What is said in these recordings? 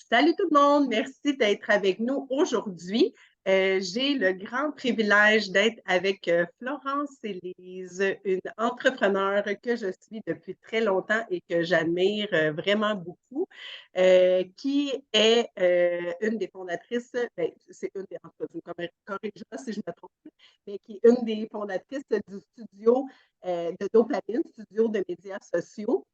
Salut tout le monde, merci d'être avec nous aujourd'hui. J'ai le grand privilège d'être avec Florence Élise, une entrepreneure que je suis depuis très longtemps et que j'admire vraiment beaucoup, qui est une des fondatrices, ben, c'est une des, corrige-moi si je me trompe, mais qui est une des fondatrices du studio de Dopamine, studio de médias sociaux.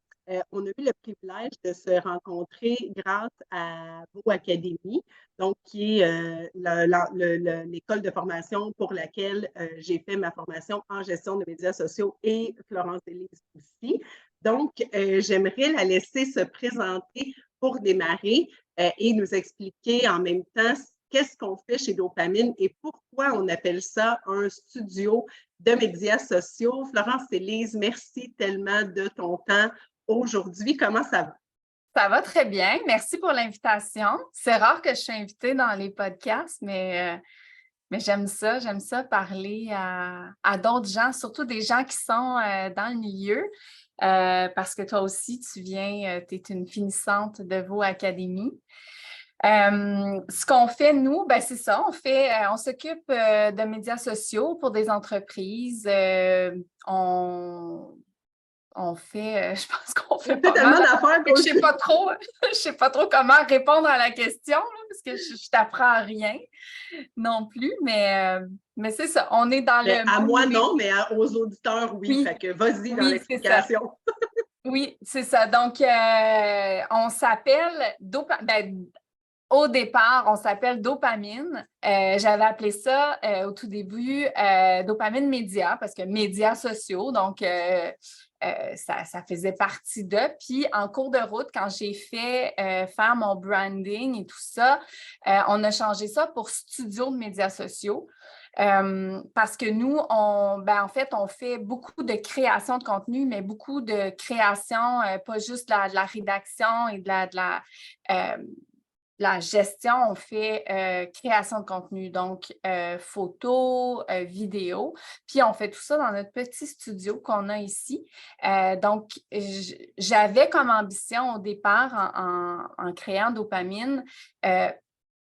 On a eu le privilège de se rencontrer grâce à Beau Academy, donc qui est l'école de formation pour laquelle j'ai fait ma formation en gestion de médias sociaux et Florence Élise aussi. Donc, j'aimerais la laisser se présenter pour démarrer et nous expliquer en même temps qu'est-ce qu'on fait chez Dopamine et pourquoi on appelle ça un studio de médias sociaux. Florence Élise, merci tellement de ton temps aujourd'hui. Comment ça va? Ça va très bien. Merci pour l'invitation. C'est rare que je suis invitée dans les podcasts, mais j'aime ça. J'aime ça parler à d'autres gens, surtout des gens qui sont dans le milieu, parce que toi aussi, tu es une finissante de vos académies. Ce qu'on fait, nous, ben, c'est ça. On s'occupe de médias sociaux pour des entreprises. On fait, je pense qu'on fait pas tellement mal. d'affaires Je sais pas trop comment répondre à la question, là, parce que je t'apprends rien non plus, mais c'est ça. On est dans mais le à monde moi, numérique. non, mais aux auditeurs, oui. Oui, Fait que vas-y dans oui, c'est ça. l'explication. Oui, c'est ça. Donc, on s'appelle au départ, on s'appelle Dopamine. J'avais appelé ça au tout début Dopamine Média parce que médias sociaux, donc ça faisait partie d'eux. Puis en cours de route, quand j'ai fait faire mon branding et tout ça, on a changé ça pour Studio de médias sociaux. Parce que nous, en fait, on fait beaucoup de création de contenu, mais beaucoup de création, pas juste de la rédaction et de la gestion, on fait création de contenu, donc photos, vidéos, puis on fait tout ça dans notre petit studio qu'on a ici. Donc, j'avais comme ambition au départ, en créant Dopamine,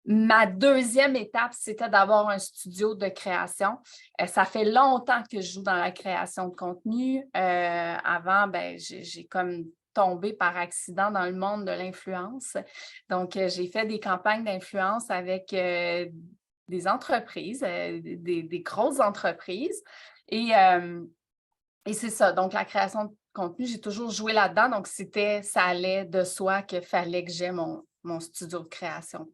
ma deuxième étape, c'était d'avoir un studio de création. Ça fait longtemps que je joue dans la création de contenu. Avant, ben, j'ai comme tombé par accident dans le monde de l'influence. Donc, j'ai fait des campagnes d'influence avec des entreprises, des grosses entreprises. Et c'est ça. Donc, la création de contenu, j'ai toujours joué là-dedans. Donc, ça allait de soi qu'il fallait que j'aie mon studio de création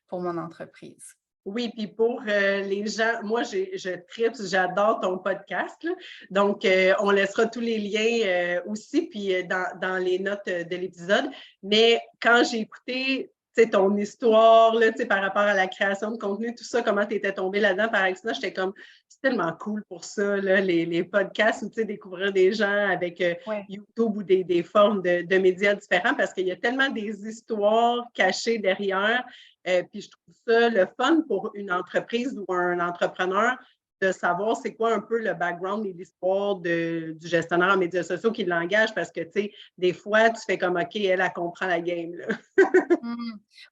pour mon entreprise. Oui, puis pour les gens, moi, je tripe, j'adore ton podcast, là. Donc, on laissera tous les liens aussi, puis dans les notes de l'épisode. Mais quand j'ai écouté ton histoire là, par rapport à la création de contenu, tout ça, comment tu étais tombée là-dedans par accident, j'étais comme, c'est tellement cool pour ça, là, les podcasts ou découvrir des gens avec Ouais. YouTube ou des formes de médias différents parce qu'il y a tellement des histoires cachées derrière. Puis je trouve ça le fun pour une entreprise ou un entrepreneur de savoir c'est quoi un peu le background et l'histoire du gestionnaire en médias sociaux qui l'engage parce que, tu sais, des fois, tu fais comme, OK, elle comprend la game, là.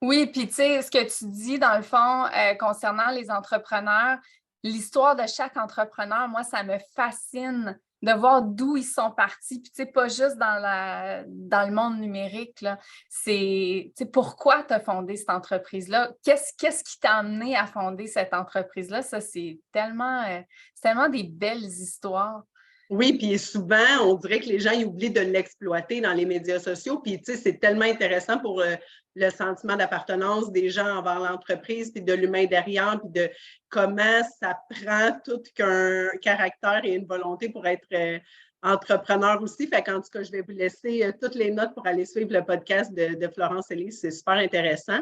Oui, puis tu sais, ce que tu dis, dans le fond, concernant les entrepreneurs, l'histoire de chaque entrepreneur, moi, ça me fascine de voir d'où ils sont partis. Puis, tu sais, pas juste dans le monde numérique, là. Tu sais, pourquoi tu as fondé cette entreprise-là? Qu'est-ce qui t'a amené à fonder cette entreprise-là? Ça, c'est tellement des belles histoires. Oui, puis souvent, on dirait que les gens ils oublient de l'exploiter dans les médias sociaux. Puis, tu sais, c'est tellement intéressant pour le sentiment d'appartenance des gens envers l'entreprise, puis de l'humain derrière, puis de comment ça prend tout qu'un caractère et une volonté pour être entrepreneur aussi. Fait qu'en tout cas, je vais vous laisser toutes les notes pour aller suivre le podcast de Florence Élise. C'est super intéressant.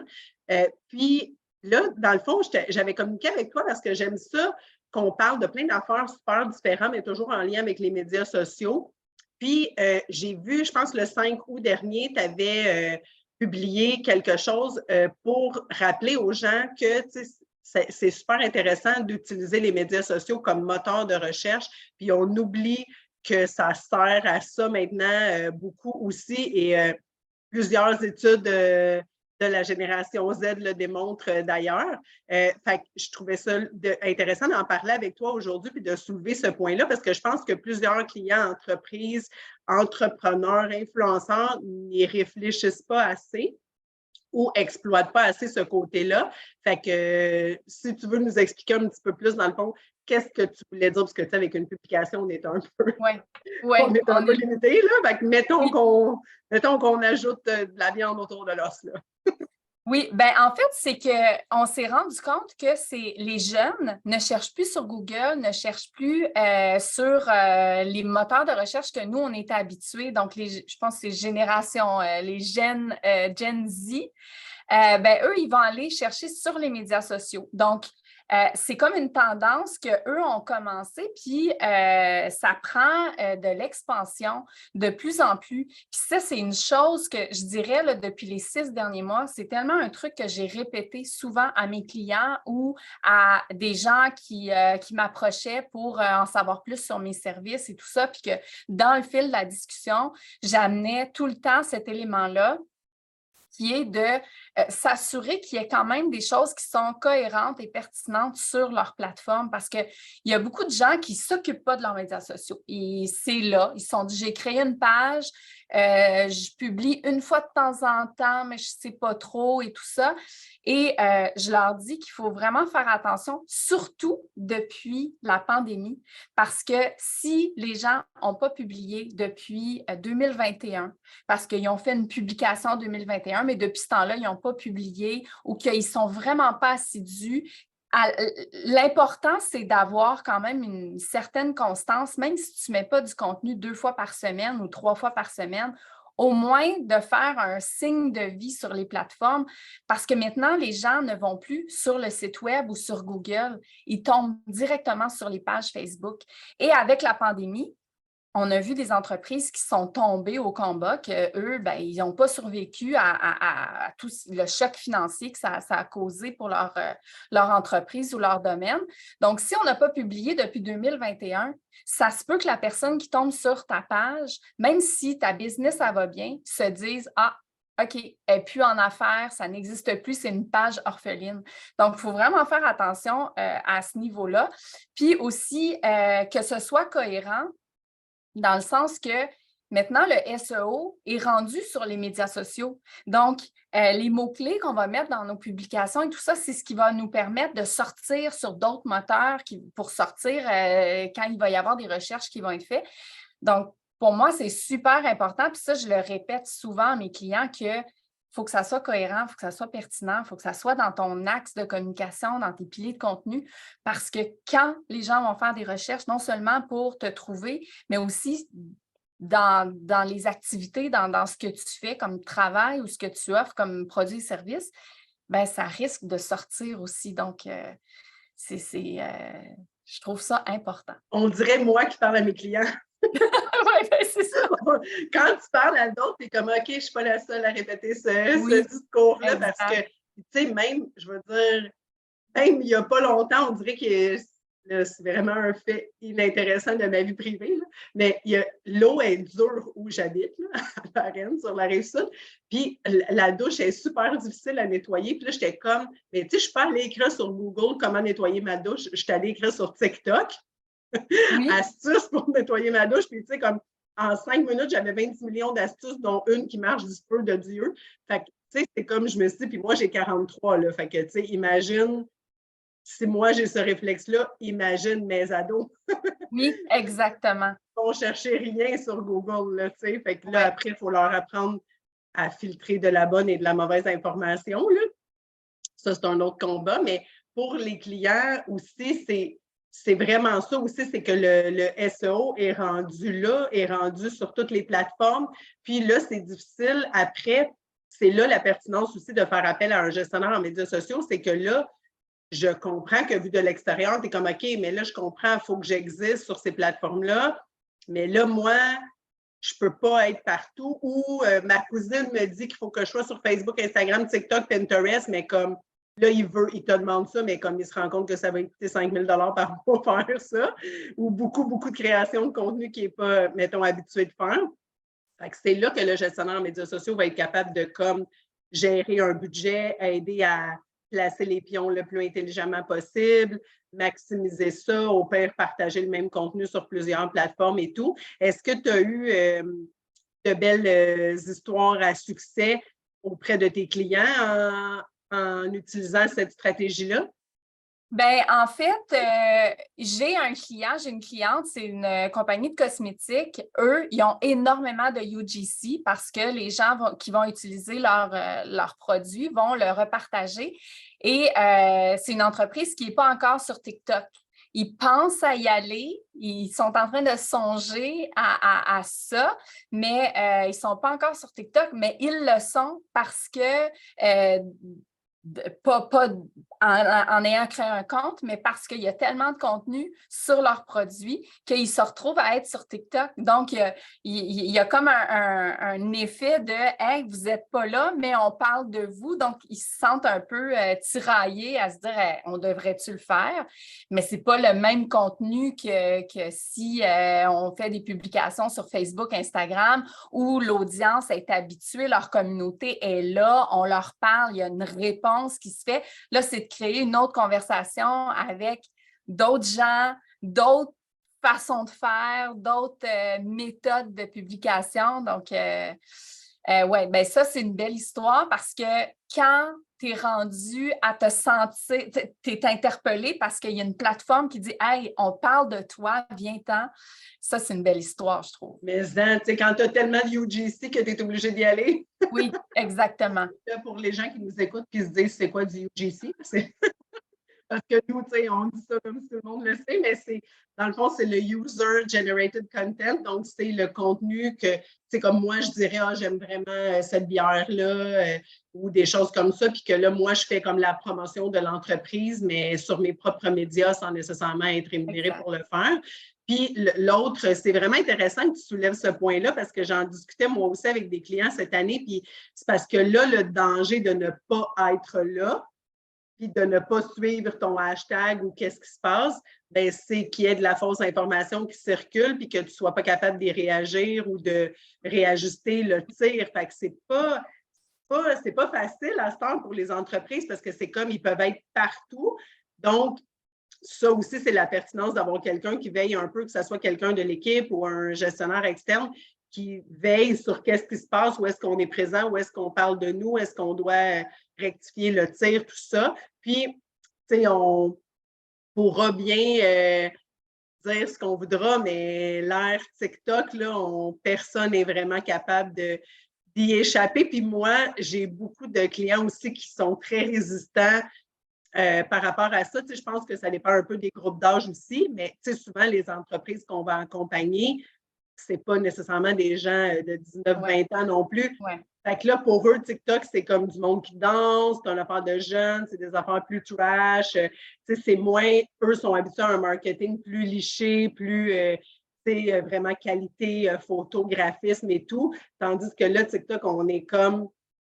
Puis, là, dans le fond, j'avais communiqué avec toi parce que j'aime ça qu'on parle de plein d'affaires super différentes, mais toujours en lien avec les médias sociaux. Puis, j'ai vu, je pense, le 5 août dernier, tu avais publié quelque chose pour rappeler aux gens que c'est super intéressant d'utiliser les médias sociaux comme moteur de recherche, puis on oublie que ça sert à ça maintenant beaucoup aussi. Et plusieurs études de la génération Z le démontre d'ailleurs. Fait que je trouvais ça intéressant d'en parler avec toi aujourd'hui puis de soulever ce point-là parce que je pense que plusieurs clients, entreprises, entrepreneurs, influenceurs n'y réfléchissent pas assez ou exploitent pas assez ce côté-là. Fait que si tu veux nous expliquer un petit peu plus, dans le fond, qu'est-ce que tu voulais dire? Parce que tu sais, avec une publication, on est un peu, on est un peu limité, là. Fait que mettons qu'on ajoute de la viande autour de l'os, là. Oui, ben en fait, c'est qu'on s'est rendu compte que les jeunes ne cherchent plus sur Google, ne cherchent plus sur les moteurs de recherche que nous, on était habitués. Donc, je pense que c'est génération, les Gen Z. Ben, eux, ils vont aller chercher sur les médias sociaux. Donc, c'est comme une tendance qu'eux ont commencé, puis ça prend de l'expansion de plus en plus. Puis ça, c'est une chose que je dirais là, depuis les 6 derniers mois, c'est tellement un truc que j'ai répété souvent à mes clients ou à des gens qui m'approchaient pour en savoir plus sur mes services et tout ça, puis que dans le fil de la discussion, j'amenais tout le temps cet élément-là qui est de s'assurer qu'il y ait quand même des choses qui sont cohérentes et pertinentes sur leur plateforme parce qu'il y a beaucoup de gens qui ne s'occupent pas de leurs médias sociaux. Et c'est là, ils se sont dit, j'ai créé une page, je publie une fois de temps en temps, mais je ne sais pas trop et tout ça. Et je leur dis qu'il faut vraiment faire attention, surtout depuis la pandémie, parce que si les gens n'ont pas publié depuis 2021, parce qu'ils ont fait une publication en 2021, mais depuis ce temps-là, ils n'ont pas publié ou qu'ils ne sont vraiment pas assidus. L'important, c'est d'avoir quand même une certaine constance, même si tu ne mets pas du contenu 2 fois par semaine ou 3 fois par semaine, au moins de faire un signe de vie sur les plateformes, parce que maintenant, les gens ne vont plus sur le site web ou sur Google, ils tombent directement sur les pages Facebook. Et avec la pandémie, on a vu des entreprises qui sont tombées au combat, qu'eux, ben, ils n'ont pas survécu à tout le choc financier que ça a causé pour leur entreprise ou leur domaine. Donc, si on n'a pas publié depuis 2021, ça se peut que la personne qui tombe sur ta page, même si ta business, ça va bien, se dise « Ah, OK, elle n'est plus en affaires, ça n'existe plus, c'est une page orpheline. » Donc, il faut vraiment faire attention à ce niveau-là. Puis aussi, que ce soit cohérent, dans le sens que maintenant, le SEO est rendu sur les médias sociaux. Donc, les mots-clés qu'on va mettre dans nos publications et tout ça, c'est ce qui va nous permettre de sortir sur d'autres moteurs pour sortir quand il va y avoir des recherches qui vont être faites. Donc, pour moi, c'est super important. Puis ça, je le répète souvent à mes clients que faut que ça soit cohérent, il faut que ça soit pertinent, il faut que ça soit dans ton axe de communication, dans tes piliers de contenu, parce que quand les gens vont faire des recherches, non seulement pour te trouver, mais aussi dans les activités, dans ce que tu fais comme travail ou ce que tu offres comme produit et service, bien, ça risque de sortir aussi. Donc, je trouve ça important. On dirait moi qui parle à mes clients. Oui, ben, c'est ça. Quand tu parles à d'autres, tu es comme OK, je ne suis pas la seule à répéter ce discours-là parce que, tu sais, même, je veux dire, même il n'y a pas longtemps, on dirait que c'est vraiment un fait inintéressant de ma vie privée, là, mais l'eau est dure où j'habite, là, à Varennes, sur la Rive-Sud, puis la douche est super difficile à nettoyer. Puis là, j'étais comme, mais tu sais, je ne suis pas allée écrire sur Google comment nettoyer ma douche, je suis allée écrire sur TikTok. Oui. Astuces pour nettoyer ma douche. Puis, tu sais, comme en 5 minutes, j'avais 26 millions d'astuces, dont une qui marche du feu de Dieu. Fait que, tu sais, c'est comme je me suis dit, puis moi, j'ai 43, là. Fait que, tu sais, imagine, si moi, j'ai ce réflexe-là, imagine mes ados. Oui, exactement. Ils vont chercher rien sur Google, là, tu sais. Fait que là, après, il faut leur apprendre à filtrer de la bonne et de la mauvaise information, là. Ça, c'est un autre combat. Mais pour les clients aussi, c'est vraiment ça aussi, c'est que le SEO est rendu là, est rendu sur toutes les plateformes. Puis là, c'est difficile. Après, c'est là la pertinence aussi de faire appel à un gestionnaire en médias sociaux. C'est que là, je comprends que vu de l'extérieur, tu es comme OK, mais là, je comprends, il faut que j'existe sur ces plateformes-là. Mais là, moi, je ne peux pas être partout. Ou ma cousine me dit qu'il faut que je sois sur Facebook, Instagram, TikTok, Pinterest, mais comme là, il te demande ça, mais comme il se rend compte que ça va coûter 5 000 par mois faire ça, ou beaucoup, beaucoup de création de contenu qui n'est pas, mettons, habitué de faire. Fait que c'est là que le gestionnaire en médias sociaux va être capable de comme gérer un budget, aider à placer les pions le plus intelligemment possible, maximiser ça, au pire, partager le même contenu sur plusieurs plateformes et tout. Est-ce que tu as eu de belles histoires à succès auprès de tes clients en utilisant cette stratégie-là? Ben, en fait, j'ai une cliente, c'est une compagnie de cosmétiques. Eux, ils ont énormément de UGC parce que les gens qui vont utiliser leurs produits vont le repartager. Et c'est une entreprise qui n'est pas encore sur TikTok. Ils pensent à y aller, ils sont en train de songer à ça, mais ils ne sont pas encore sur TikTok, mais ils le sont parce que pas en ayant créé un compte, mais parce qu'il y a tellement de contenu sur leurs produits qu'ils se retrouvent à être sur TikTok. Donc, il y a comme un effet de « Hey, vous n'êtes pas là, mais on parle de vous ». Donc, ils se sentent un peu tiraillés à se dire hey, « On devrait-tu le faire? » Mais ce n'est pas le même contenu que si on fait des publications sur Facebook, Instagram, où l'audience est habituée, leur communauté est là, on leur parle, il y a une réponse qui se fait. Là, c'est de créer une autre conversation avec d'autres gens, d'autres façons de faire, d'autres méthodes de publication. Donc, ouais, ben ça, c'est une belle histoire parce que quand tu es rendu à te sentir, tu es interpellé parce qu'il y a une plateforme qui dit « Hey, on parle de toi, viens-t'en ». Ça, c'est une belle histoire, je trouve. Mais quand tu as tellement de UGC que tu es obligé d'y aller. Oui, exactement. Là, pour les gens qui nous écoutent et se disent c'est quoi du UGC? Parce que nous, on dit ça comme si tout le monde le sait, mais dans le fond, c'est le User Generated Content. Donc, c'est le contenu que, comme moi, je dirais, j'aime vraiment cette bière-là ou des choses comme ça. Puis que là, moi, je fais comme la promotion de l'entreprise, mais sur mes propres médias sans nécessairement être rémunéré pour le faire. Puis l'autre, c'est vraiment intéressant que tu soulèves ce point-là parce que j'en discutais moi aussi avec des clients cette année. Puis c'est parce que là, le danger de ne pas être là, puis de ne pas suivre ton hashtag ou qu'est-ce qui se passe, ben c'est qu'il y ait de la fausse information qui circule puis que tu ne sois pas capable d'y réagir ou de réajuster le tir. Fait que c'est pas facile à ce temps pour les entreprises parce que c'est comme ils peuvent être partout. Donc, ça aussi, c'est la pertinence d'avoir quelqu'un qui veille un peu, que ce soit quelqu'un de l'équipe ou un gestionnaire externe qui veille sur qu'est-ce qui se passe, où est-ce qu'on est présent, où est-ce qu'on parle de nous, est-ce qu'on doit rectifier le tir, tout ça. Puis, tu sais, on pourra bien dire ce qu'on voudra, mais l'ère TikTok, là, personne n'est vraiment capable d'y échapper. Puis moi, j'ai beaucoup de clients aussi qui sont très résistants par rapport à ça. Je pense que ça dépend un peu des groupes d'âge aussi, mais souvent, les entreprises qu'on va accompagner, ce n'est pas nécessairement des gens de 19-20 ans non plus. Ouais. Fait que là, pour eux, TikTok, c'est comme du monde qui danse, c'est une affaire de jeunes, c'est des affaires plus trash. C'est moins, eux sont habitués à un marketing plus liché, plus vraiment qualité, photographisme et tout. Tandis que là, TikTok, on est comme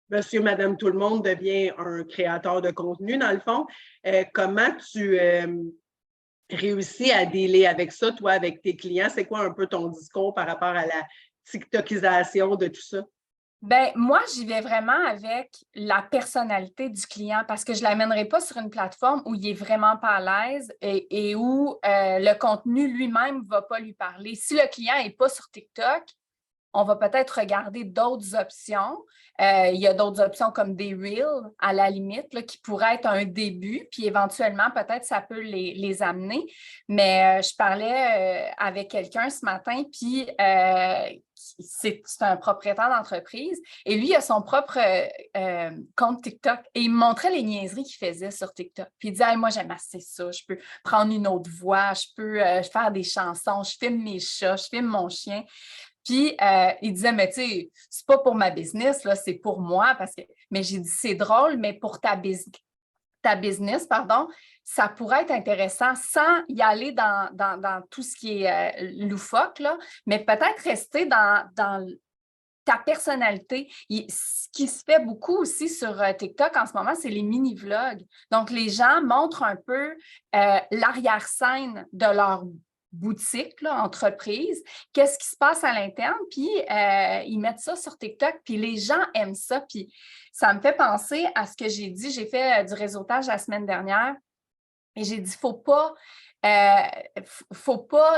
Monsieur, Madame, tout le monde devient un créateur de contenu, dans le fond. Comment tu réussis à dealer avec ça, toi, avec tes clients? C'est quoi un peu ton discours par rapport à la TikTokisation de tout ça? Bien, moi, j'y vais vraiment avec la personnalité du client parce que je ne l'amènerai pas sur une plateforme où il n'est vraiment pas à l'aise et où le contenu lui-même ne va pas lui parler. Si le client n'est pas sur TikTok, on va peut-être regarder d'autres options. Il y a d'autres options comme des Reels, à la limite, là, qui pourraient être un début, puis éventuellement, peut-être, ça peut les amener. Mais je parlais avec quelqu'un ce matin, puis c'est un propriétaire d'entreprise, et lui, il a son propre compte TikTok, et il me montrait les niaiseries qu'il faisait sur TikTok. Puis il disait hey, « moi, j'aime assez ça, je peux prendre une autre voix, je peux faire des chansons, je filme mes chats, je filme mon chien. » Puis, il disait, mais tu sais, c'est pas pour ma business, là, c'est pour moi. Mais j'ai dit, c'est drôle, mais pour ta business, ça pourrait être intéressant sans y aller dans tout ce qui est loufoque, là, mais peut-être rester dans ta personnalité. Ce qui se fait beaucoup aussi sur TikTok en ce moment, c'est les mini-vlogs. Donc, les gens montrent un peu l'arrière-scène de leur boutique, là, entreprise, qu'est-ce qui se passe à l'interne, puis ils mettent ça sur TikTok, puis les gens aiment ça, puis ça me fait penser à ce que j'ai dit, j'ai fait du réseautage la semaine dernière, et j'ai dit, faut pas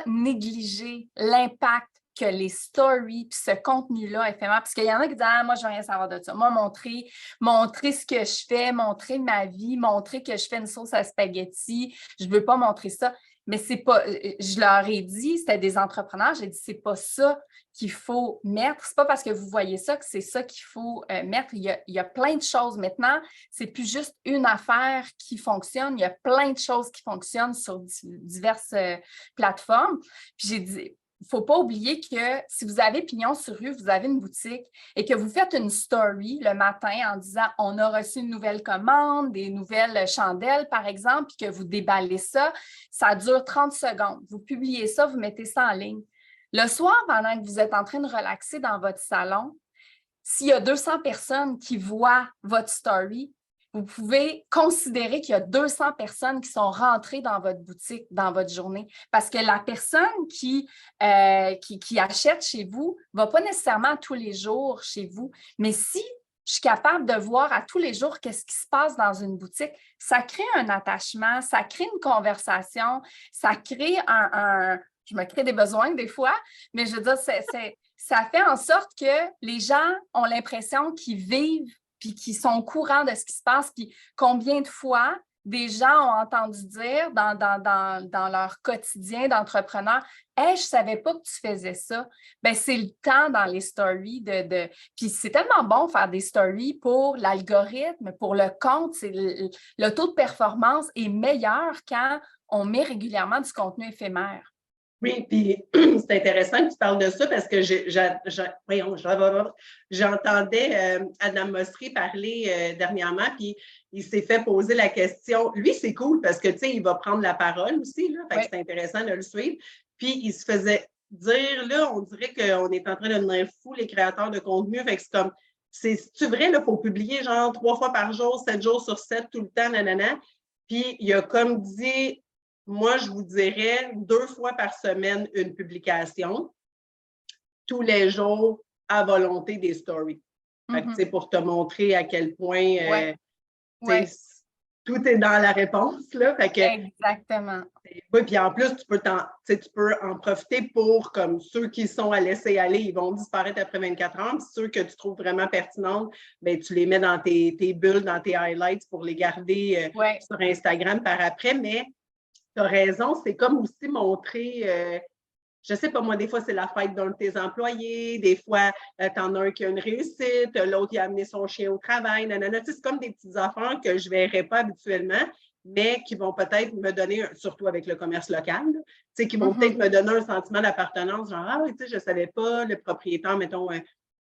négliger l'impact que les stories, puis ce contenu-là éphémère, parce qu'il y en a qui disent « Ah, moi, je veux rien savoir de ça. Moi, montrer ce que je fais, montrer ma vie, montrer que je fais une sauce à spaghetti, je ne veux pas montrer ça. » Mais c'est pas, je leur ai dit, c'était des entrepreneurs, j'ai dit, c'est pas ça qu'il faut mettre. C'est pas parce que vous voyez ça que c'est ça qu'il faut mettre. Il y a plein de choses. Maintenant, c'est plus juste une affaire qui fonctionne. Il y a plein de choses qui fonctionnent sur diverses plateformes. Puis j'ai dit, il ne faut pas oublier que si vous avez pignon sur rue, vous avez une boutique et que vous faites une story le matin en disant « On a reçu une nouvelle commande, des nouvelles chandelles, par exemple, » puis que vous déballez ça, ça dure 30 secondes. Vous publiez ça, vous mettez ça en ligne. Le soir, pendant que vous êtes en train de relaxer dans votre salon, s'il y a 200 personnes qui voient votre story, vous pouvez considérer qu'il y a 200 personnes qui sont rentrées dans votre boutique, dans votre journée. Parce que la personne qui achète chez vous ne va pas nécessairement tous les jours chez vous. Mais si je suis capable de voir à tous les jours qu'est-ce qui se passe dans une boutique, ça crée un attachement, ça crée une conversation, ça crée je me crée des besoins des fois, mais je veux dire, ça fait en sorte que les gens ont l'impression qu'ils vivent puis qui sont au courant de ce qui se passe, puis combien de fois des gens ont entendu dire dans leur quotidien d'entrepreneur « Hey, je ne savais pas que tu faisais ça. » Bien, c'est le temps dans les stories Puis c'est tellement bon faire des stories pour l'algorithme, pour le compte. Le taux de performance est meilleur quand on met régulièrement du contenu éphémère. Oui, puis c'est intéressant que tu parles de ça parce que j'entendais Adam Mosseri parler dernièrement, puis il s'est fait poser la question. Lui, c'est cool parce que, tu sais, il va prendre la parole aussi, là, fait que c'est intéressant de le suivre. Puis il se faisait dire, là, on dirait qu'on est en train de devenir fou, les créateurs de contenu, fait que c'est comme, c'est-tu vrai, là, il faut publier genre 3 fois par jour, 7 jours sur 7, tout le temps, nanana. Puis il a comme dit... Moi, je vous dirais 2 fois par semaine une publication, tous les jours à volonté des stories. Fait que, pour te montrer à quel point tout est dans la réponse. Là. Fait que, exactement. Oui, puis en plus, tu peux en profiter pour, comme ceux qui sont à laisser aller, ils vont disparaître après 24 heures. Puis ceux que tu trouves vraiment pertinentes, bien, tu les mets dans tes bulles, dans tes highlights pour les garder sur Instagram par après. Mais tu as raison, c'est comme aussi montrer, je sais pas moi, des fois c'est la fête d'un de tes employés, des fois tu en as un qui a une réussite, l'autre il a amené son chien au travail, nanana. C'est comme des petites affaires que je ne verrais pas habituellement, mais qui vont peut-être me donner, surtout avec le commerce local, qui vont peut-être me donner un sentiment d'appartenance, genre, ah oui, je ne savais pas, le propriétaire, mettons,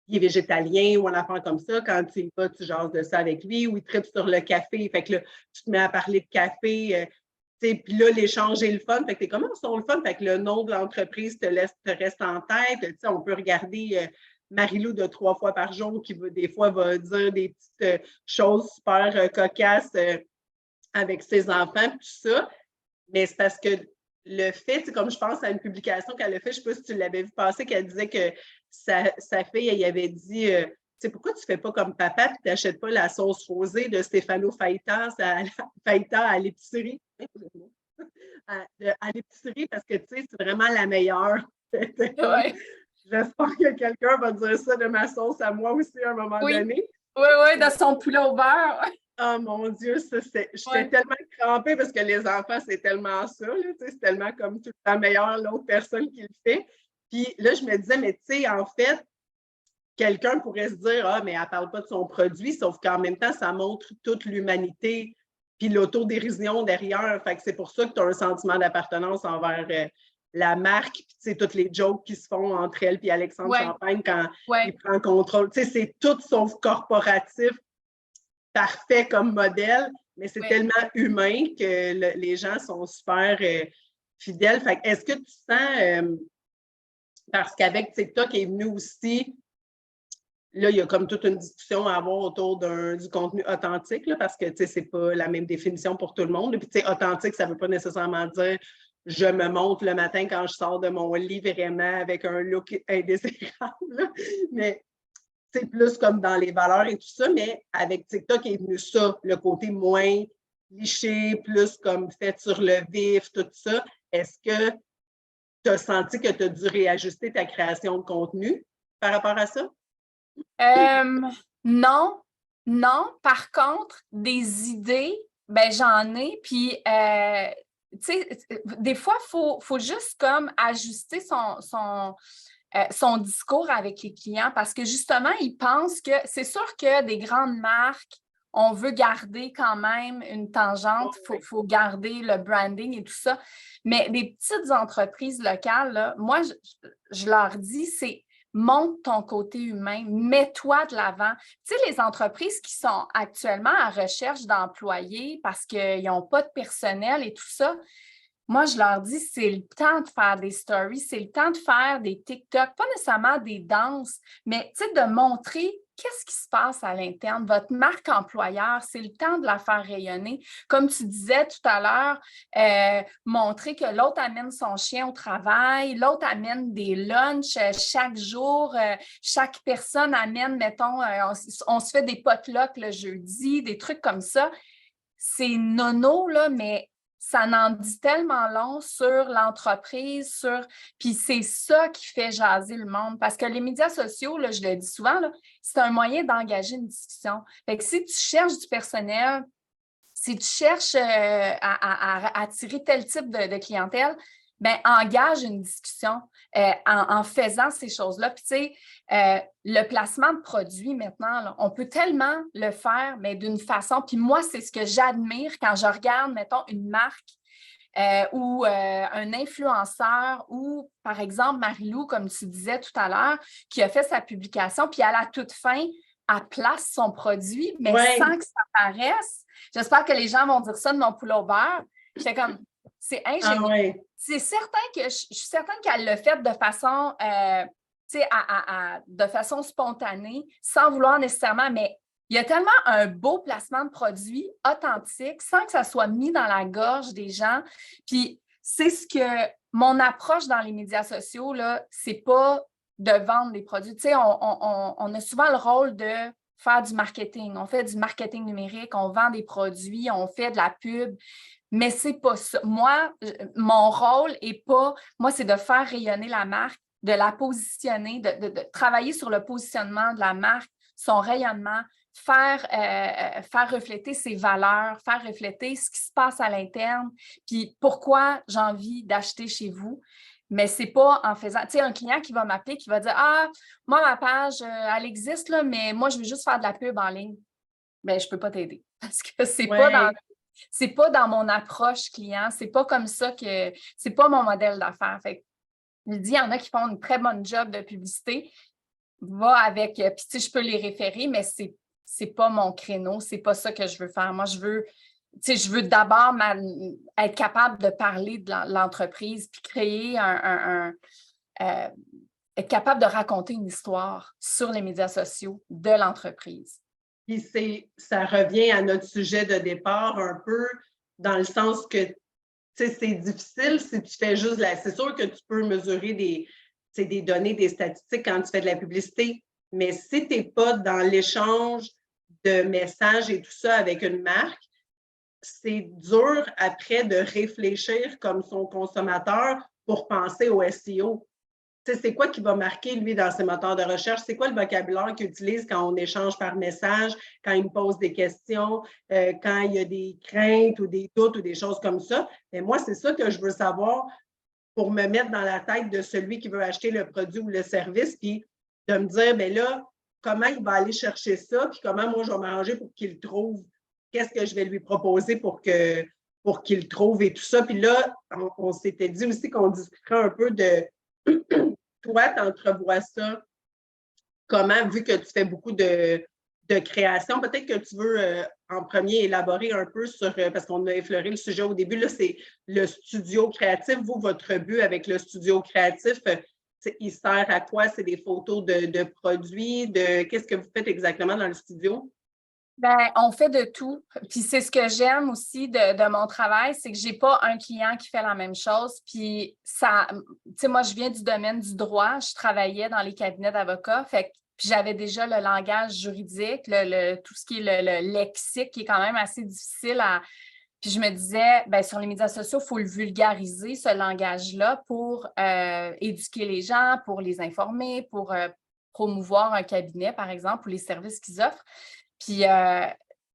il est végétalien ou un affaire comme ça, quand tu y vas, tu jases de ça avec lui, ou il tripe sur le café, fait que là, tu te mets à parler de café, puis là, l'échange est le fun. Fait que t'es comment sont le fun? Fait que le nom de l'entreprise te reste en tête. On peut regarder Marilou de 3 fois par jour qui des fois va dire des petites choses super cocasses avec ses enfants, tout ça. Mais c'est parce que le fait, comme je pense à une publication qu'elle a fait, je ne sais pas si tu l'avais vu passer, qu'elle disait que sa fille, elle y avait dit pourquoi tu ne fais pas comme papa et tu n'achètes pas la sauce rosée de Stefano Faïta à l'épicerie? À l'épicerie parce que c'est vraiment la meilleure. J'espère que quelqu'un va dire ça de ma sauce à moi aussi à un moment donné. Oui, de son poulet au beurre. Oh mon Dieu, j'étais tellement crampée parce que les enfants, c'est tellement ça. C'est tellement comme tout le temps meilleur l'autre personne qui le fait. Puis là, je me disais, mais tu sais, en fait, quelqu'un pourrait se dire, ah, mais elle ne parle pas de son produit, sauf qu'en même temps, ça montre toute l'humanité puis l'autodérision derrière. Fait que c'est pour ça que tu as un sentiment d'appartenance envers la marque, puis tu sais, toutes les jokes qui se font entre elle et Alexandre Champagne quand il prend contrôle. Tu sais, c'est tout sauf corporatif, parfait comme modèle, mais c'est tellement humain que les gens sont super fidèles. Fait que est-ce que tu sens, parce qu'avec TikTok est venu aussi, là, il y a comme toute une discussion à avoir autour du contenu authentique, là, parce que, tu sais, c'est pas la même définition pour tout le monde. Et puis, tu sais, authentique, ça veut pas nécessairement dire je me montre le matin quand je sors de mon lit vraiment avec un look indésirable. Mais c'est plus comme dans les valeurs et tout ça, mais avec TikTok est venu ça, le côté moins cliché, plus comme fait sur le vif, tout ça. Est-ce que tu as senti que tu as dû réajuster ta création de contenu par rapport à ça? Non, non. Par contre, des idées, ben j'en ai. Puis, tu sais, des fois, faut juste comme ajuster son discours avec les clients parce que justement, ils pensent que c'est sûr que des grandes marques, on veut garder quand même une tangente, faut garder le branding et tout ça. Mais les petites entreprises locales, là, moi, je leur dis, c'est montre ton côté humain, mets-toi de l'avant. Tu sais, les entreprises qui sont actuellement à recherche d'employés parce qu'ils n'ont pas de personnel et tout ça, moi, je leur dis, c'est le temps de faire des stories, c'est le temps de faire des TikTok, pas nécessairement des danses, mais tu sais, de montrer qu'est-ce qui se passe à l'interne. Votre marque employeur, c'est le temps de la faire rayonner. Comme tu disais tout à l'heure, montrer que l'autre amène son chien au travail, l'autre amène des lunchs chaque jour, chaque personne amène, mettons, on se fait des potlucks le jeudi, des trucs comme ça. C'est nono, là, mais ça n'en dit tellement long sur l'entreprise, puis c'est ça qui fait jaser le monde. Parce que les médias sociaux, là, je le dis souvent, là, c'est un moyen d'engager une discussion. Fait que si tu cherches du personnel, si tu cherches à attirer tel type de clientèle, ben engage une discussion en faisant ces choses-là. Puis, tu sais, le placement de produits maintenant, là, on peut tellement le faire, mais d'une façon. Puis moi, c'est ce que j'admire quand je regarde, mettons, une marque ou un influenceur ou, par exemple, Marie-Lou, comme tu disais tout à l'heure, qui a fait sa publication, puis à la toute fin, elle place son produit, mais sans que ça paraisse. J'espère que les gens vont dire ça de mon poulet au beurre. J'étais comme, c'est ingénieux. C'est certain que je suis certaine qu'elle l'a fait de façon, de façon spontanée, sans vouloir nécessairement, mais il y a tellement un beau placement de produit authentique, sans que ça soit mis dans la gorge des gens. Puis c'est ce que mon approche dans les médias sociaux, là, c'est pas de vendre des produits. Tu sais, on a souvent le rôle de faire du marketing. On fait du marketing numérique, on vend des produits, on fait de la pub. Mais c'est pas ça. Moi, mon rôle est pas, moi, c'est de faire rayonner la marque, de la positionner, de travailler sur le positionnement de la marque, son rayonnement, faire refléter ses valeurs, faire refléter ce qui se passe à l'interne, puis pourquoi j'ai envie d'acheter chez vous. Mais c'est pas en faisant, tu sais, un client qui va m'appeler, qui va dire, ah, moi, ma page, elle existe, là, mais moi, je veux juste faire de la pub en ligne. Bien, je peux pas t'aider parce que c'est pas dans mon approche client, c'est pas comme ça que, c'est pas mon modèle d'affaires. Fait que, je dis, il y en a qui font une très bonne job de publicité, va avec, puis tu sais, je peux les référer, mais c'est pas mon créneau, c'est pas ça que je veux faire. Moi, je veux d'abord être capable de parler de l'entreprise, puis créer être capable de raconter une histoire sur les médias sociaux de l'entreprise. Puis ça revient à notre sujet de départ un peu, dans le sens que c'est difficile si tu fais juste c'est sûr que tu peux mesurer des données, des statistiques quand tu fais de la publicité, mais si tu n'es pas dans l'échange de messages et tout ça avec une marque, c'est dur après de réfléchir comme son consommateur pour penser au SEO. C'est quoi qui va marquer, lui, dans ses moteurs de recherche? C'est quoi le vocabulaire qu'il utilise quand on échange par message, quand il me pose des questions, quand il y a des craintes ou des doutes ou des choses comme ça? Et moi, c'est ça que je veux savoir pour me mettre dans la tête de celui qui veut acheter le produit ou le service, puis de me dire, bien là, comment il va aller chercher ça, puis comment moi, je vais m'arranger pour qu'il le trouve? Qu'est-ce que je vais lui proposer pour qu'il le trouve et tout ça? Puis là, on s'était dit aussi qu'on discuterait un peu de toi, tu entrevois ça comment, vu que tu fais beaucoup de création, peut-être que tu veux en premier élaborer un peu sur, parce qu'on a effleuré le sujet au début, là, c'est le studio créatif. Vous, votre but avec le studio créatif, il sert à quoi? C'est des photos de produits, qu'est-ce que vous faites exactement dans le studio? Ben, on fait de tout. Puis c'est ce que j'aime aussi de mon travail, c'est que j'ai pas un client qui fait la même chose. Puis ça, tu sais, moi, je viens du domaine du droit. Je travaillais dans les cabinets d'avocats. Puis j'avais déjà le langage juridique, tout ce qui est le lexique, qui est quand même assez difficile à. Puis je me disais, ben, sur les médias sociaux, il faut le vulgariser, ce langage-là, pour éduquer les gens, pour les informer, pour promouvoir un cabinet, par exemple, ou les services qu'ils offrent. Puis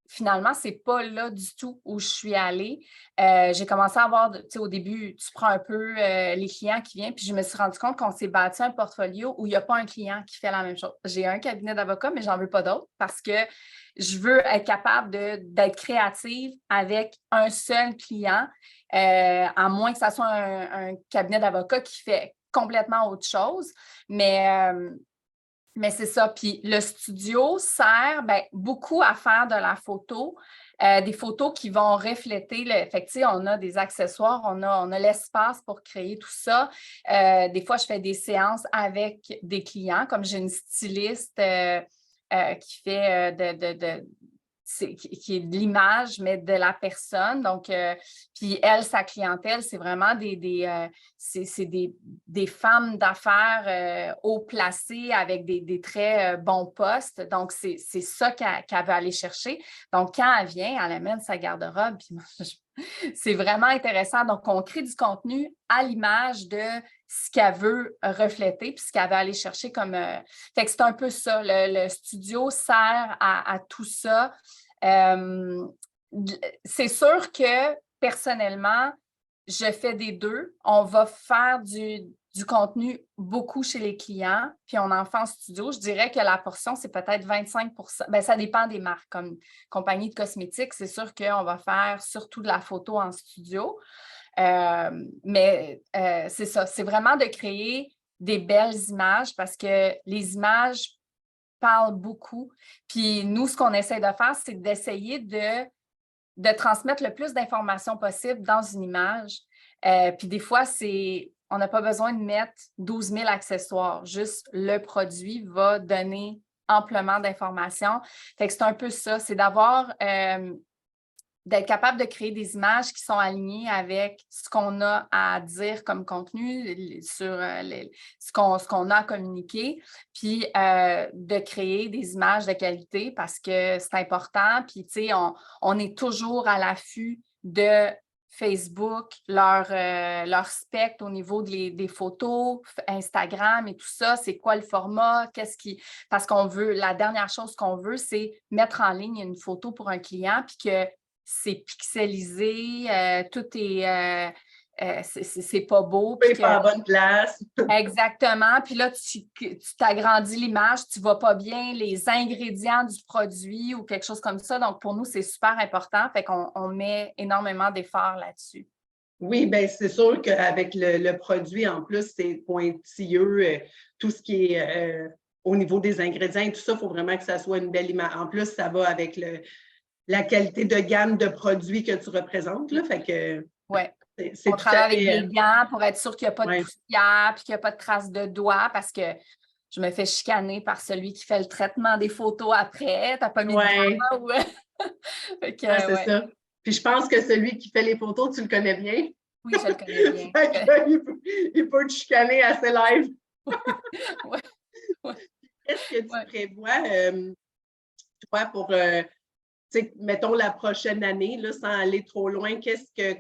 finalement, c'est pas là du tout où je suis allée. J'ai commencé à avoir, tu sais, au début, tu prends un peu les clients qui viennent, puis je me suis rendu compte qu'on s'est bâti un portfolio où il n'y a pas un client qui fait la même chose. J'ai un cabinet d'avocats, mais j'en veux pas d'autres parce que je veux être capable d'être créative avec un seul client, à moins que ce soit un cabinet d'avocats qui fait complètement autre chose. Mais c'est ça. Puis le studio sert beaucoup à faire de la photo, des photos qui vont refléter le. Fait que, tu sais, on a des accessoires, on a l'espace pour créer tout ça. Des fois, je fais des séances avec des clients, comme j'ai une styliste qui fait qui est de l'image, mais de la personne. Donc, puis elle, sa clientèle, c'est vraiment des femmes d'affaires haut placées avec des très bons postes. Donc, c'est ça qu'elle veut aller chercher. Donc, quand elle vient, elle amène sa garde-robe. Puis moi, c'est vraiment intéressant. Donc, on crée du contenu à l'image de ce qu'elle veut refléter puis ce qu'elle veut aller chercher comme. Fait que c'est un peu ça. Le studio sert à tout ça. C'est sûr que personnellement, je fais des deux. On va faire du contenu beaucoup chez les clients, puis on en fait en studio. Je dirais que la portion, c'est peut-être 25%. Bien, ça dépend des marques. Comme compagnie de cosmétiques, c'est sûr qu'on va faire surtout de la photo en studio. Mais c'est ça. C'est vraiment de créer des belles images parce que les images parle beaucoup. Puis nous, ce qu'on essaie de faire, c'est d'essayer de transmettre le plus d'informations possible dans une image. Puis des fois, on n'a pas besoin de mettre 12 000 accessoires. Juste le produit va donner amplement d'informations. Fait que c'est un peu ça, c'est d'être capable de créer des images qui sont alignées avec ce qu'on a à dire comme contenu sur ce qu'on a à communiquer, puis de créer des images de qualité parce que c'est important. Puis, tu sais, on est toujours à l'affût de Facebook, leur spectre au niveau des photos, Instagram et tout ça, c'est quoi le format, parce qu'on veut, la dernière chose qu'on veut, c'est mettre en ligne une photo pour un client, puis que c'est pixelisé, tout est, c'est pas beau. Oui, pas en bonne place. Exactement. Puis là, tu t'agrandis l'image, tu ne vois pas bien les ingrédients du produit ou quelque chose comme ça. Donc, pour nous, c'est super important. Fait qu'on met énormément d'efforts là-dessus. Oui, bien, c'est sûr qu'avec le produit, en plus, c'est pointilleux. Tout ce qui est au niveau des ingrédients et tout ça, il faut vraiment que ça soit une belle image. En plus, ça va avec la qualité de gamme de produits que tu représentes. Là, fait que ouais. c'est On tout à travaille fait. avec des gants pour être sûr qu'il n'y a pas de Ouais. poussière puis qu'il n'y a pas de traces de doigts parce que je me fais chicaner par celui qui fait le traitement des photos après. Tu n'as pas mis de doigts ou. Fait que, c'est ça. Puis je pense que celui qui fait les photos, tu le connais bien. Oui, je le connais bien. Il peut te chicaner assez live. Ouais. Qu'est-ce que tu prévois, toi, pour, mettons, la prochaine année, là, sans aller trop loin,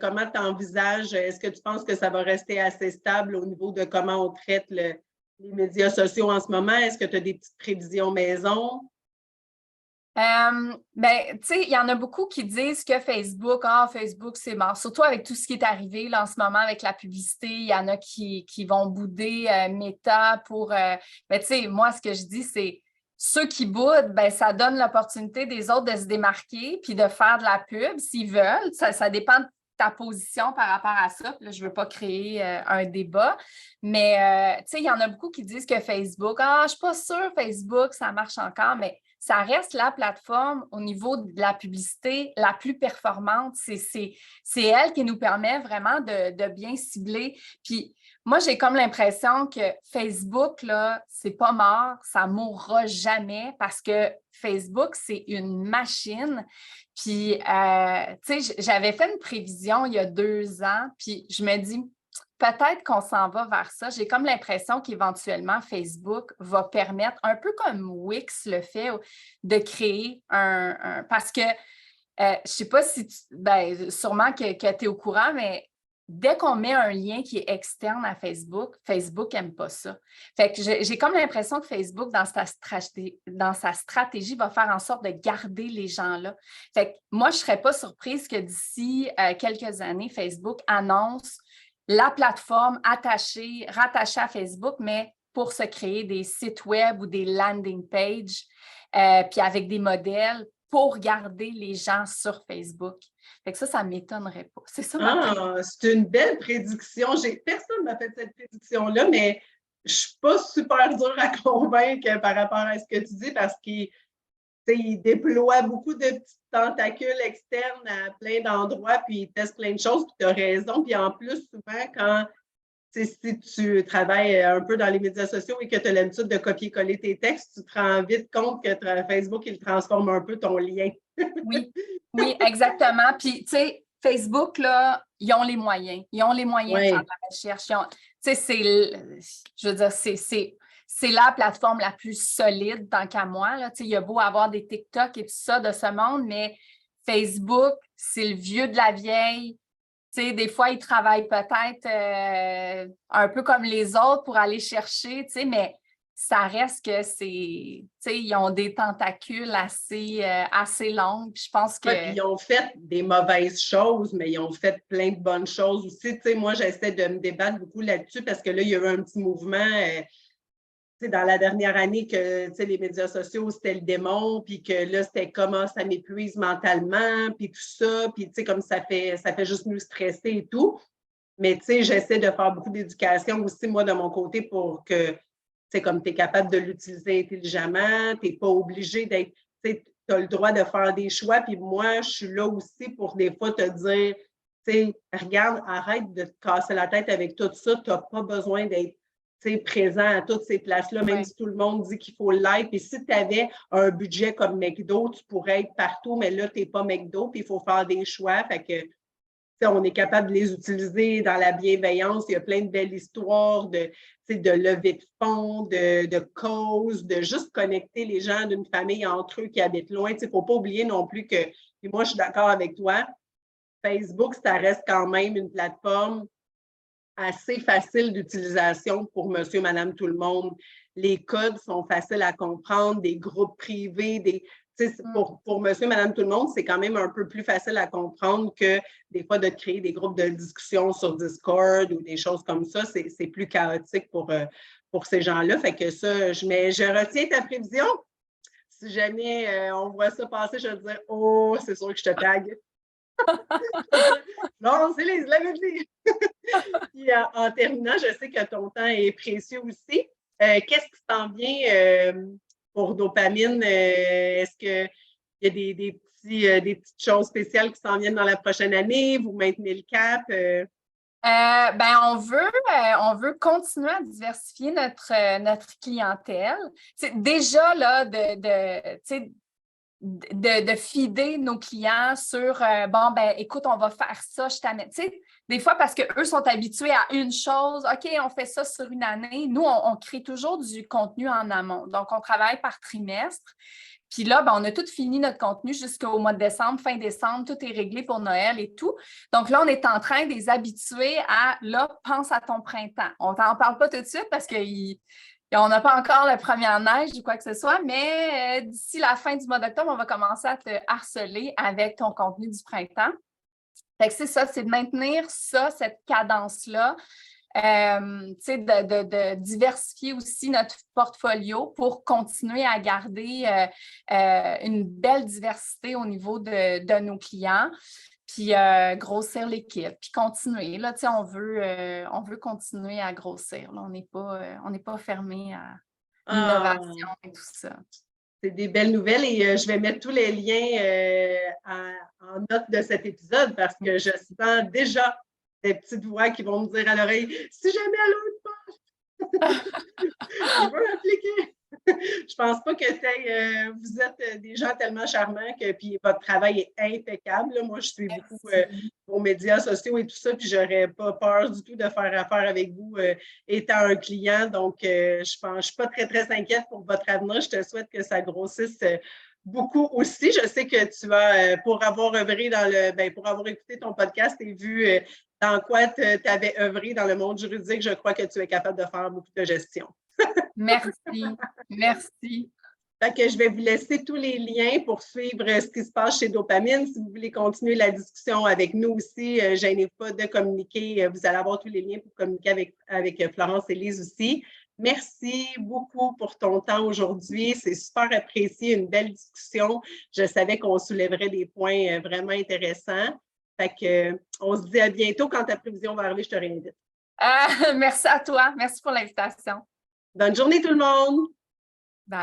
comment tu envisages? Est-ce que tu penses que ça va rester assez stable au niveau de comment on traite les médias sociaux en ce moment? Est-ce que tu as des petites prévisions maison? Ben, tu sais, il y en a beaucoup qui disent que Facebook, c'est mort. Surtout avec tout ce qui est arrivé là, en ce moment avec la publicité, il y en a qui vont bouder Meta pour. Ben, tu sais, moi, ce que je dis, c'est ceux qui boudent, ben, ça donne l'opportunité des autres de se démarquer puis de faire de la pub s'ils veulent. Ça dépend de ta position par rapport à ça. Là, je ne veux pas créer un débat, mais tu sais, il y en a beaucoup qui disent que Facebook, je ne suis pas sûre, Facebook, ça marche encore, mais ça reste la plateforme au niveau de la publicité la plus performante. C'est elle qui nous permet vraiment de bien cibler. Puis moi, j'ai comme l'impression que Facebook, là, c'est pas mort, ça mourra jamais parce que Facebook, c'est une machine. Puis, tu sais, j'avais fait une prévision il y a 2 ans, puis je me dis, peut-être qu'on s'en va vers ça. J'ai comme l'impression qu'éventuellement, Facebook va permettre, un peu comme Wix le fait, de créer parce que, je ne sais pas si ben, sûrement que tu es au courant, mais dès qu'on met un lien qui est externe à Facebook, Facebook n'aime pas ça. Fait que j'ai comme l'impression que Facebook, dans sa stratégie, va faire en sorte de garder les gens là. Fait que moi, je ne serais pas surprise que d'ici quelques années, Facebook annonce la plateforme rattachée à Facebook, mais pour se créer des sites web ou des landing pages, puis avec des modèles pour garder les gens sur Facebook. Fait que ça ne m'étonnerait pas. C'est ça ma prédiction. C'est une belle prédiction. Personne ne m'a fait cette prédiction-là, mais je ne suis pas super dure à convaincre par rapport à ce que tu dis parce qu'il déploie beaucoup de petits tentacules externes à plein d'endroits, puis il teste plein de choses, puis tu as raison. Puis en plus, souvent, si tu travailles un peu dans les médias sociaux et que tu as l'habitude de copier-coller tes textes, tu te rends vite compte que Facebook, il transforme un peu ton lien. Oui, oui, exactement. Puis, tu sais, Facebook, là, ils ont les moyens. Ils ont les moyens de faire de la recherche. Tu sais, je veux dire, c'est la plateforme la plus solide, tant qu'à moi. Là. Tu sais, il y a beau avoir des TikTok et tout ça de ce monde, mais Facebook, c'est le vieux de la vieille. Tu sais, des fois, ils travaillent peut-être un peu comme les autres pour aller chercher, tu sais, mais ça reste que tu sais, ils ont des tentacules assez longues. Puis je pense que... puis ils ont fait des mauvaises choses, mais ils ont fait plein de bonnes choses aussi. Tu sais, moi, j'essaie de me débattre beaucoup là-dessus parce que là, il y a eu un petit mouvement dans la dernière année que les médias sociaux, c'était le démon, puis que là, c'était comment ça m'épuise mentalement, puis tout ça, puis comme ça fait juste nous stresser et tout. Mais j'essaie de faire beaucoup d'éducation aussi, moi, de mon côté, pour que, comme tu es capable de l'utiliser intelligemment, tu n'es pas obligé d'être, tu as le droit de faire des choix, puis moi, je suis là aussi pour des fois te dire, regarde, arrête de te casser la tête avec tout ça, tu n'as pas besoin d'être présent à toutes ces places-là, même si tout le monde dit qu'il faut le like. Puis si tu avais un budget comme McDo, tu pourrais être partout, mais là, tu n'es pas McDo, puis il faut faire des choix. Fait que on est capable de les utiliser dans la bienveillance. Il y a plein de belles histoires de levée de fonds, de causes, de juste connecter les gens d'une famille entre eux qui habitent loin. Il ne faut pas oublier non plus que, puis moi, je suis d'accord avec toi, Facebook, ça reste quand même une plateforme assez facile d'utilisation pour monsieur, madame, tout le monde. Les codes sont faciles à comprendre, des groupes privés, pour monsieur, madame, tout le monde, c'est quand même un peu plus facile à comprendre que des fois de créer des groupes de discussion sur Discord ou des choses comme ça. C'est plus chaotique pour ces gens-là. Fait que ça, je retiens ta prévision. Si jamais on voit ça passer, je vais te dire « Oh, c'est sûr que je te tague. » Non, c'est les l'avait dit. Puis en terminant, je sais que ton temps est précieux aussi. Qu'est-ce qui s'en vient pour Dopamine? Est-ce qu'il y a des petites choses spéciales qui s'en viennent dans la prochaine année? Vous maintenez le cap? Ben, on veut continuer à diversifier notre clientèle. C'est déjà là de fider nos clients sur bon, ben écoute, on va faire ça, je t'amène. Tu sais, des fois, parce qu'eux sont habitués à une chose, OK, on fait ça sur une année. Nous, on crée toujours du contenu en amont. Donc, on travaille par trimestre. Puis là, ben, on a tout fini notre contenu jusqu'au mois de décembre, fin décembre, tout est réglé pour Noël et tout. Donc là, on est en train de les habituer à, là, pense à ton printemps. On t'en parle pas tout de suite parce qu'on n'a pas encore la première neige ou quoi que ce soit, mais d'ici la fin du mois d'octobre, on va commencer à te harceler avec ton contenu du printemps. Fait que c'est ça, c'est de maintenir ça, cette cadence-là. De diversifier aussi notre portfolio pour continuer à garder une belle diversité au niveau de nos clients, puis grossir l'équipe, puis continuer. Là, on veut continuer à grossir. Là. On n'est pas fermé à l'innovation et tout ça. C'est des belles nouvelles et je vais mettre tous les liens en note de cet épisode parce que je sens déjà des petites voix qui vont me dire à l'oreille si jamais à l'autre je veux appliquer. Je pense pas que vous êtes des gens tellement charmants que puis votre travail est impeccable. Là. Moi, je suis beaucoup vos médias sociaux et tout ça, puis j'aurais pas peur du tout de faire affaire avec vous étant un client. Donc, je suis pas très, très inquiète pour votre avenir. Je te souhaite que ça grossisse beaucoup aussi. Je sais que tu as, pour avoir œuvré pour avoir écouté ton podcast et vu dans quoi tu avais œuvré dans le monde juridique, je crois que tu es capable de faire beaucoup de gestion. Merci, merci. Fait que je vais vous laisser tous les liens pour suivre ce qui se passe chez Dopamine. Si vous voulez continuer la discussion avec nous aussi, gênez pas de communiquer. Vous allez avoir tous les liens pour communiquer avec Florence et Lise aussi. Merci beaucoup pour ton temps aujourd'hui. C'est super apprécié, une belle discussion. Je savais qu'on soulèverait des points vraiment intéressants. Fait que, on se dit à bientôt. Quand ta prévision va arriver, je te réinvite. Merci à toi. Merci pour l'invitation. Bonne journée tout le monde!